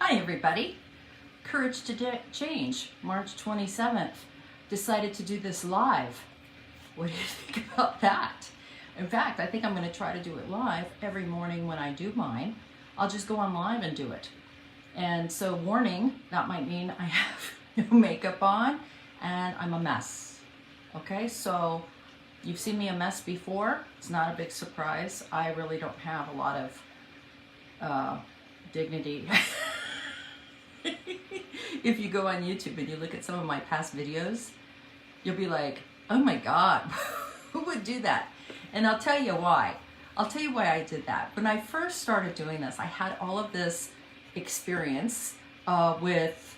Hi everybody. Courage to Change, March 27th. Decided to do this live. What do you think about that? In fact, I think I'm going to try to do it live every morning when I do mine. I'll just go on live and do it. And so warning, that might mean I have no makeup on and I'm a mess. Okay, so you've seen me a mess before. It's not a big surprise. I really don't have a lot of dignity. If you go on YouTube and you look at some of my past videos, you'll be like, oh my God, who would do that? And I'll tell you why. I'll tell you why I did that. When I first started doing this, I had all of this experience with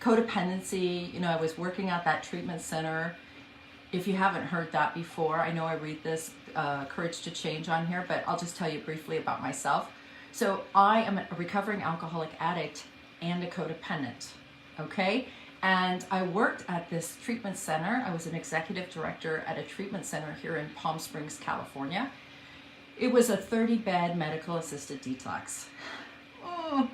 codependency. You know, I was working at that treatment center. If you haven't heard that before, I know I read this Courage to Change on here, but I'll just tell you briefly about myself. So I am a recovering alcoholic addict and a codependent, okay? And I worked at this treatment center. I was an executive director at a treatment center here in Palm Springs, California. It was a 30-bed medical assisted detox. Oh,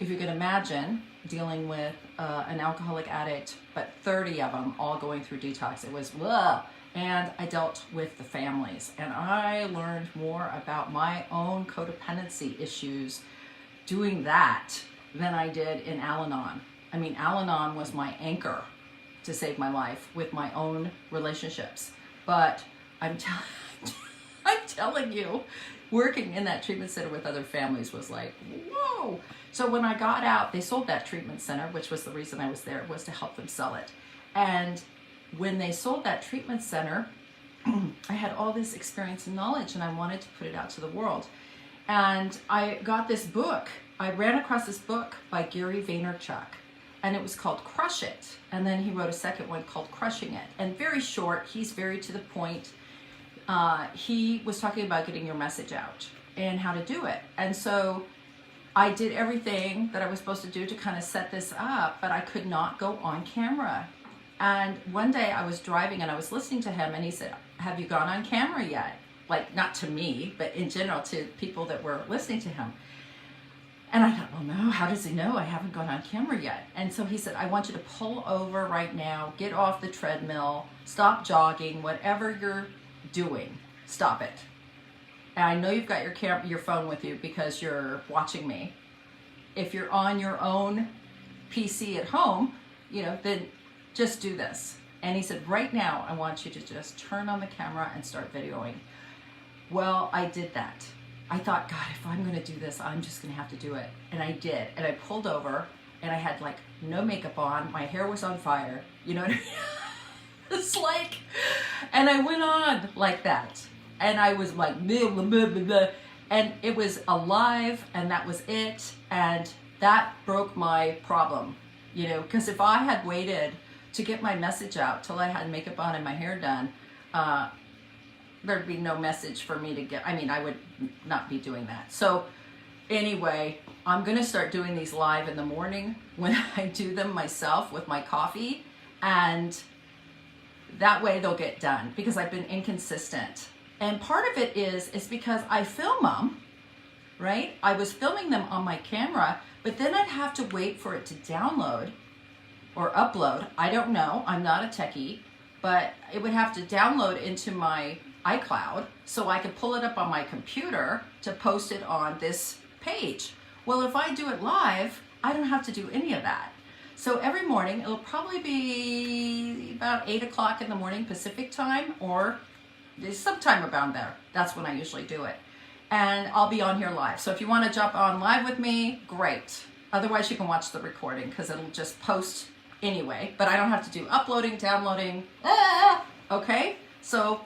if you can imagine dealing with an alcoholic addict, but 30 of them all going through detox. It was, ugh. And I dealt with the families, and I learned more about my own codependency issues doing that than I did in Al-Anon. I mean, Al-Anon was my anchor to save my life with my own relationships. But I'm telling you, working in that treatment center with other families was like, whoa. So when I got out, they sold that treatment center, which was the reason I was there, was to help them sell it. And when they sold that treatment center, I had all this experience and knowledge, and I wanted to put it out to the world. And I got this book. I ran across this book by Gary Vaynerchuk, and it was called Crush It. And then he wrote a second one called Crushing It. And very short, he's very to the point. He was talking about getting your message out and how to do it. And so I did everything that I was supposed to do to kind of set this up, but I could not go on camera. And one day I was driving and I was listening to him, and he said, have you gone on camera yet? Like, not to me, but in general to people that were listening to him. And I thought, well, no, how does he know I haven't gone on camera yet? And so he said, I want you to pull over right now, get off the treadmill, stop jogging, whatever you're doing, stop it. And I know you've got your phone with you because you're watching me. If you're on your own PC at home, you know, then just do this. And he said, right now, I want you to just turn on the camera and start videoing. Well, I did that. I thought, God, if I'm going to do this, I'm just going to have to do it. And I did. And I pulled over, and I had like no makeup on. My hair was on fire. You know what I mean? It's like, and I went on like that. And I was like, blah, blah, blah, blah, blah. And it was alive, and that was it. And that broke my problem, you know, because if I had waited to get my message out till I had makeup on and my hair done, there'd be no message for me to get. I mean, I would not be doing that. So anyway, I'm going to start doing these live in the morning when I do them myself with my coffee, and that way they'll get done because I've been inconsistent. And part of it is because I film them, right? I was filming them on my camera, but then I'd have to wait for it to download or upload. I don't know. I'm not a techie, but it would have to download into my iCloud so I could pull it up on my computer to post it on this page. Well, if I do it live, I don't have to do any of that. So every morning, it'll probably be about 8 o'clock in the morning Pacific time, or sometime around there. That's when I usually do it. And I'll be on here live. So if you want to jump on live with me, great. Otherwise, you can watch the recording because it'll just post anyway. But I don't have to do uploading, downloading. Okay? So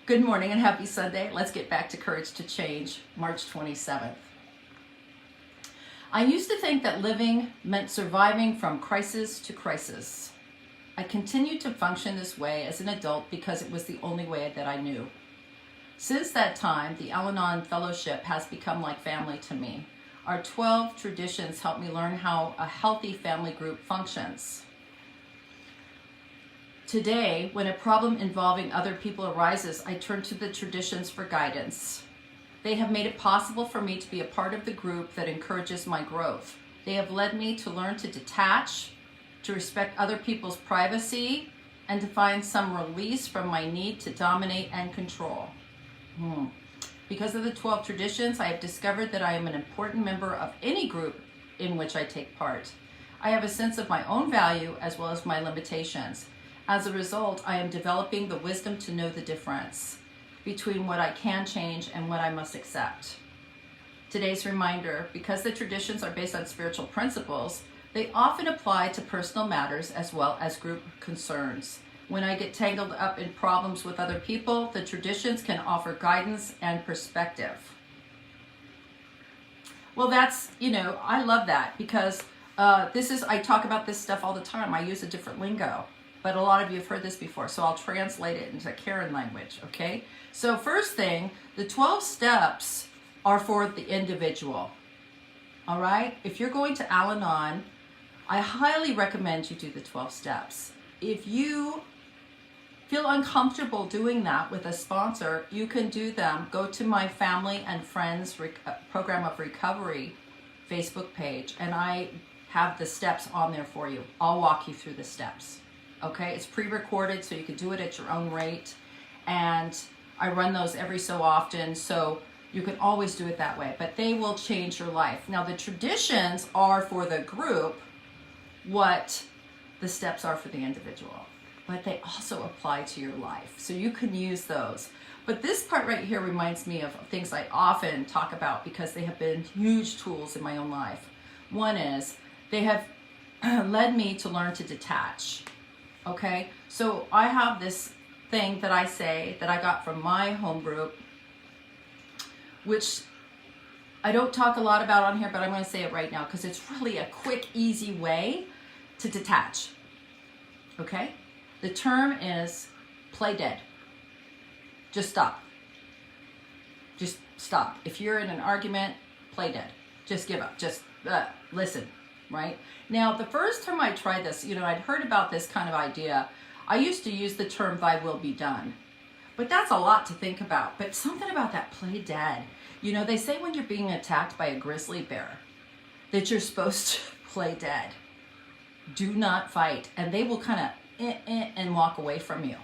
good morning and happy Sunday. Let's get back to Courage to Change, March 27th. I used to think that living meant surviving from crisis to crisis. I continued to function this way as an adult because it was the only way that I knew. Since that time, the Al-Anon Fellowship has become like family to me. Our 12 traditions help me learn how a healthy family group functions. Today, when a problem involving other people arises, I turn to the traditions for guidance. They have made it possible for me to be a part of the group that encourages my growth. They have led me to learn to detach, to respect other people's privacy, and to find some release from my need to dominate and control. Because of the 12 traditions, I have discovered that I am an important member of any group in which I take part. I have a sense of my own value as well as my limitations. As a result, I am developing the wisdom to know the difference between what I can change and what I must accept. Today's reminder, because the traditions are based on spiritual principles, they often apply to personal matters as well as group concerns. When I get tangled up in problems with other people, the traditions can offer guidance and perspective. Well, that's, I love that because I talk about this stuff all the time. I use a different lingo, but a lot of you have heard this before, so I'll translate it into Karen language, okay? So first thing, the 12 steps are for the individual, all right? If you're going to Al-Anon, I highly recommend you do the 12 steps. If you feel uncomfortable doing that with a sponsor, you can do them. Go to my Family and Friends Program of Recovery Facebook page, and I have the steps on there for you. I'll walk you through the steps. Okay, it's pre-recorded, so you can do it at your own rate, and I run those every so often, so you can always do it that way, but they will change your life. Now, the traditions are for the group what the steps are for the individual, but they also apply to your life, so you can use those. But this part right here reminds me of things I often talk about because they have been huge tools in my own life. One is they have led me to learn to detach. Okay, so I have this thing that I say that I got from my home group, which I don't talk a lot about on here, but I'm going to say it right now because it's really a quick, easy way to detach. Okay, the term is play dead. Just stop. Just stop. If you're in an argument, play dead. Just give up. Just listen. Right? Now, the first time I tried this, I'd heard about this kind of idea. I used to use the term "thy will be done." But that's a lot to think about. But something about that play dead. They say when you're being attacked by a grizzly bear that you're supposed to play dead. Do not fight. And they will kind of and walk away from you.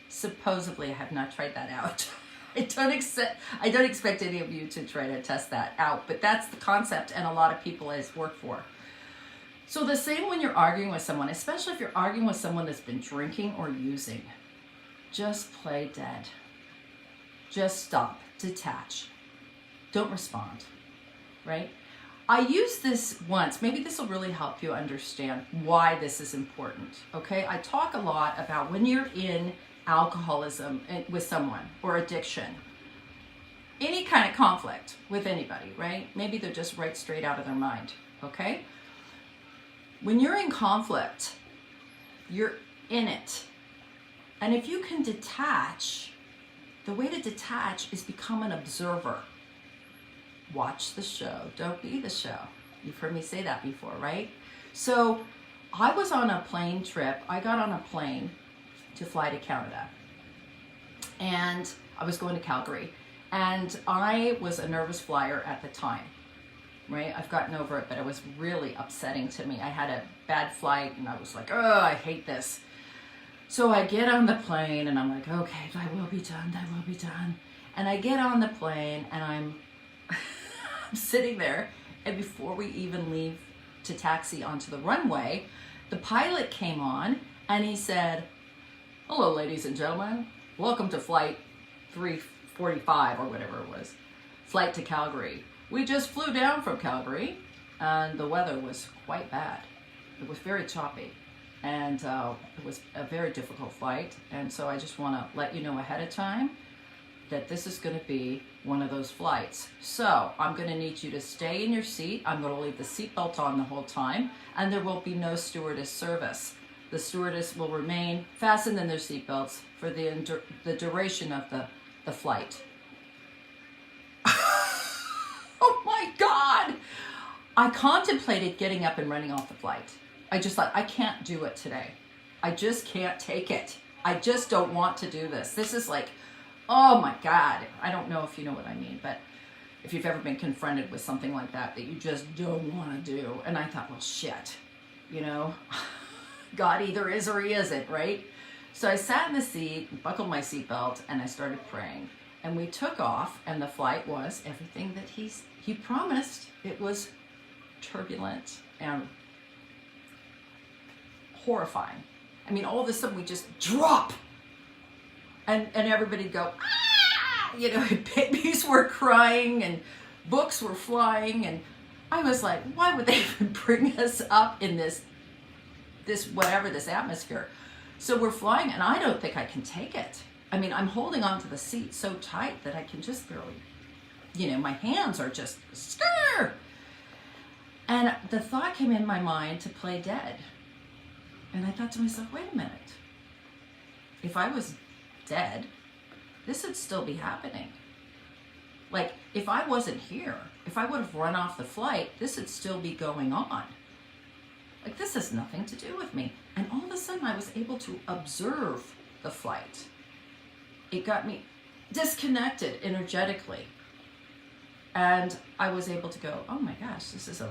Supposedly, I have not tried that out. I don't expect any of you to try to test that out. But that's the concept, and a lot of people it's worked for. So the same when you're arguing with someone, especially if you're arguing with someone that's been drinking or using, just play dead. Just stop, detach. Don't respond, right? I used this once. Maybe this will really help you understand why this is important, okay? I talk a lot about when you're in alcoholism with someone or addiction, any kind of conflict with anybody, right? Maybe they're just right straight out of their mind, okay? When you're in conflict, you're in it. And if you can detach, the way to detach is become an observer. Watch the show, don't be the show. You've heard me say that before, right? So I was on a plane trip. I got on a plane to fly to Canada. And I was going to Calgary. And I was a nervous flyer at the time. Right? I've gotten over it, but it was really upsetting to me. I had a bad flight and I was like, oh, I hate this. So I get on the plane and I'm like, okay, thy will be done, thy will be done. And I get on the plane and I'm sitting there, and before we even leave to taxi onto the runway, the pilot came on and he said, hello, ladies and gentlemen. Welcome to flight 345 or whatever it was. Flight to Calgary. We just flew down from Calgary, and the weather was quite bad. It was very choppy, and it was a very difficult flight. And so I just want to let you know ahead of time that this is going to be one of those flights. So I'm going to need you to stay in your seat. I'm going to leave the seatbelt on the whole time, and there will be no stewardess service. The stewardess will remain fastened in their seatbelts for the duration of the flight. Oh my God! I contemplated getting up and running off the flight. I just thought, I can't do it today. I just can't take it. I just don't want to do this. This is like, oh my God. I don't know if you know what I mean, but if you've ever been confronted with something like that you just don't want to do. And I thought, well, shit, you know, God either is or he isn't, right? So I sat in the seat, buckled my seatbelt, and I started praying. And we took off, and the flight was everything that he promised. It was turbulent and horrifying. I mean, all of a sudden we just drop, and everybody'd go, ah! You know, babies were crying and books were flying, and I was like, why would they even bring us up in this atmosphere? So we're flying, and I don't think I can take it. I mean, I'm holding on to the seat so tight that I can just barely, you know, my hands are just stir. And the thought came in my mind to play dead. And I thought to myself, wait a minute. If I was dead, this would still be happening. Like, if I wasn't here, if I would have run off the flight, this would still be going on. Like, this has nothing to do with me. And all of a sudden I was able to observe the flight. It got me disconnected energetically. And I was able to go, oh my gosh, this is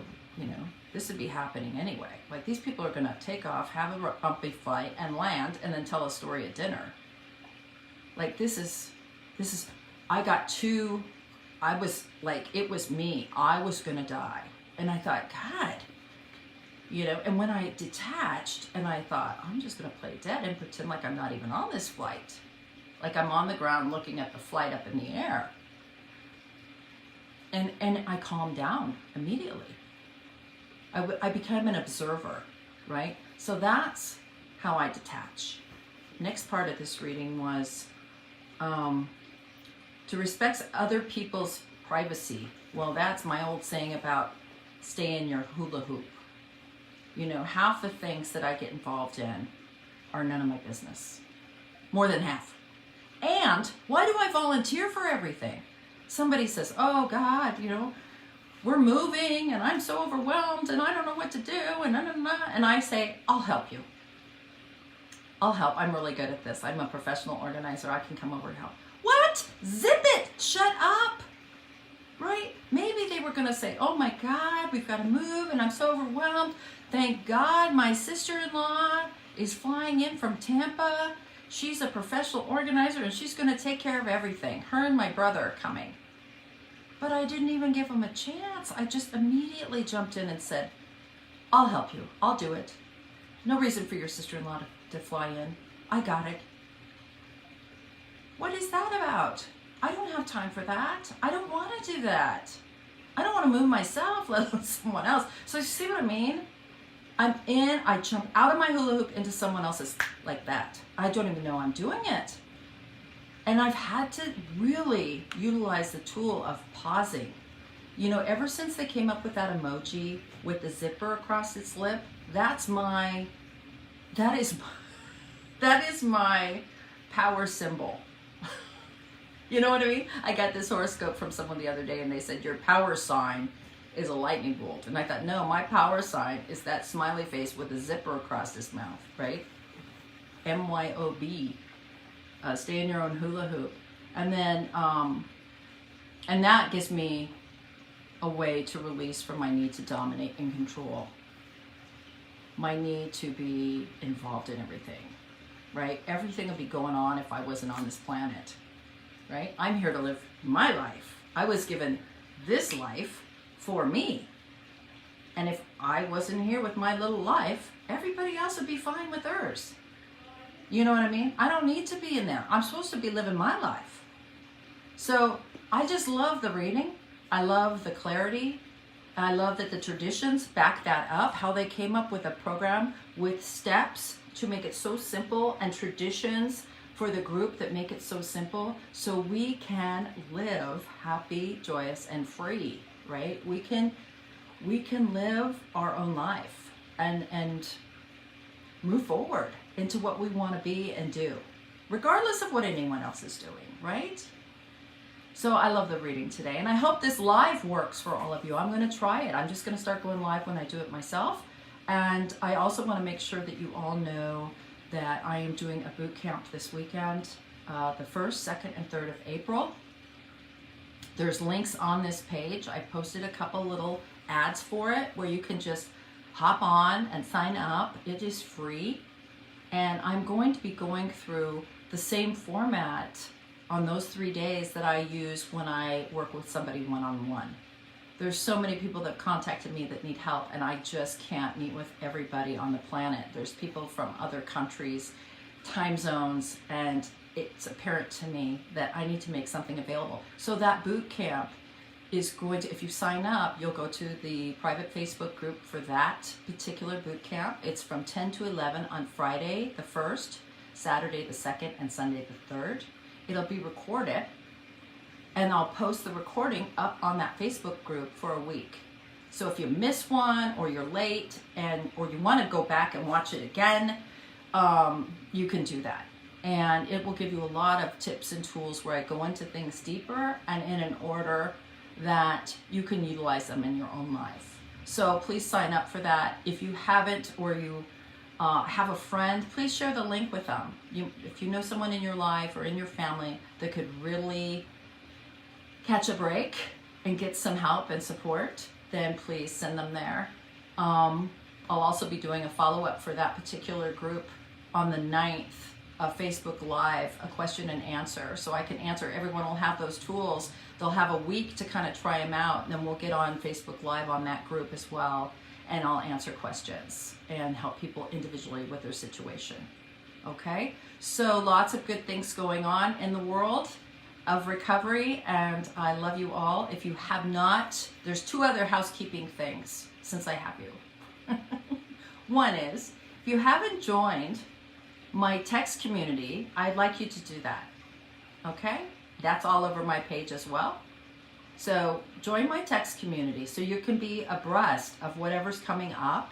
this would be happening anyway. Like, these people are going to take off, have a bumpy flight, and land, and then tell a story at dinner. Like, I was like, it was me. I was going to die. And I thought, God, you know, and when I detached and I thought, I'm just going to play dead and pretend like I'm not even on this flight. Like, I'm on the ground looking at the flight up in the air. And I calmed down immediately. I became an observer, right? So that's how I detach. Next part of this reading was to respect other people's privacy. Well, that's my old saying about stay in your hula hoop. You know, half the things that I get involved in are none of my business. More than half. And why do I volunteer for everything? Somebody says, oh God, you know, we're moving and I'm so overwhelmed and I don't know what to do and I say, I'll help you. I'll help. I'm really good at this. I'm a professional organizer. I can come over and help. What? Zip it. Shut up. Right? Maybe they were going to say, oh my God, we've got to move and I'm so overwhelmed. Thank God my sister-in-law is flying in from Tampa. She's a professional organizer and she's going to take care of everything. Her and my brother are coming. But I didn't even give them a chance. I just immediately jumped in and said, I'll help you. I'll do it. No reason for your sister-in-law to fly in. I got it. What is that about? I don't have time for that. I don't want to do that. I don't want to move myself, let alone someone else. So you see what I mean? I jump out of my hula hoop into someone else's like that. I don't even know I'm doing it. And I've had to really utilize the tool of pausing. You know, ever since they came up with that emoji with the zipper across its lip, that is my power symbol. You know what I mean? I got this horoscope from someone the other day and they said, your power sign is a lightning bolt. And I thought, no, my power sign is that smiley face with a zipper across his mouth, right? MYOB. Stay in your own hula hoop. And then, and that gives me a way to release from my need to dominate and control. My need to be involved in everything, right? Everything would be going on if I wasn't on this planet, right? I'm here to live my life. I was given this life for me. And if I wasn't here with my little life, everybody else would be fine with theirs. You know what I mean? I don't need to be in there. I'm supposed to be living my life. So I just love the reading. I love the clarity. I love that the traditions back that up, how they came up with a program with steps to make it so simple and traditions for the group that make it so simple so we can live happy, joyous, and free, right? We can live our own life and move forward into what we want to be and do, regardless of what anyone else is doing, right? So I love the reading today, and I hope this live works for all of you. I'm going to try it. I'm just going to start going live when I do it myself, and I also want to make sure that you all know that I am doing a boot camp this weekend, the 1st, 2nd, and 3rd of April, There's links on this page. I posted a couple little ads for it where you can just hop on and sign up. It is free. And I'm going to be going through the same format on those 3 days that I use when I work with somebody one-on-one. There's so many people that contacted me that need help, and I just can't meet with everybody on the planet. There's people from other countries, time zones, and it's apparent to me that I need to make something available. So that boot camp is going to, if you sign up, you'll go to the private Facebook group for that particular boot camp. It's from 10 to 11 on Friday the 1st, Saturday the 2nd, and Sunday the 3rd. It'll be recorded, and I'll post the recording up on that Facebook group for a week. So if you miss one, or you're late, or you want to go back and watch it again, you can do that. And it will give you a lot of tips and tools where I go into things deeper and in an order that you can utilize them in your own life. So please sign up for that. If you haven't, or you have a friend, please share the link with them. If you know someone in your life or in your family that could really catch a break and get some help and support, then please send them there. I'll also be doing a follow-up for that particular group on the 9th, a Facebook Live, a question and answer. So I can answer, everyone will have those tools. They'll have a week to kind of try them out, and then we'll get on Facebook Live on that group as well, and I'll answer questions and help people individually with their situation. Okay? So lots of good things going on in the world of recovery, and I love you all. If you have not, there's 2 other housekeeping things since I have you. One is, if you haven't joined my text community, I'd like you to do that. Okay? That's all over my page as well. So join my text community so you can be abreast of whatever's coming up.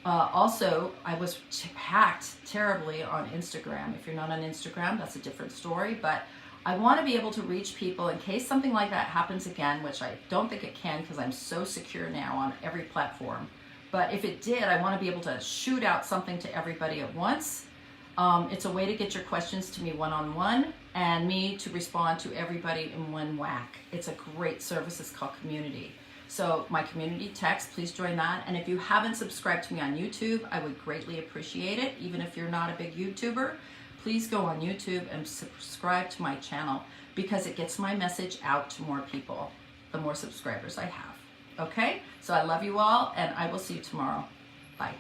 Also, I was hacked terribly on Instagram. If you're not on Instagram, that's a different story, but I want to be able to reach people in case something like that happens again, which I don't think it can because I'm so secure now on every platform. But if it did, I want to be able to shoot out something to everybody at once. It's a way to get your questions to me one-on-one and me to respond to everybody in one whack. It's a great service. It's called Community. So my community text, please join that. And if you haven't subscribed to me on YouTube, I would greatly appreciate it. Even if you're not a big YouTuber, please go on YouTube and subscribe to my channel because it gets my message out to more people, the more subscribers I have. Okay? So I love you all, and I will see you tomorrow. Bye.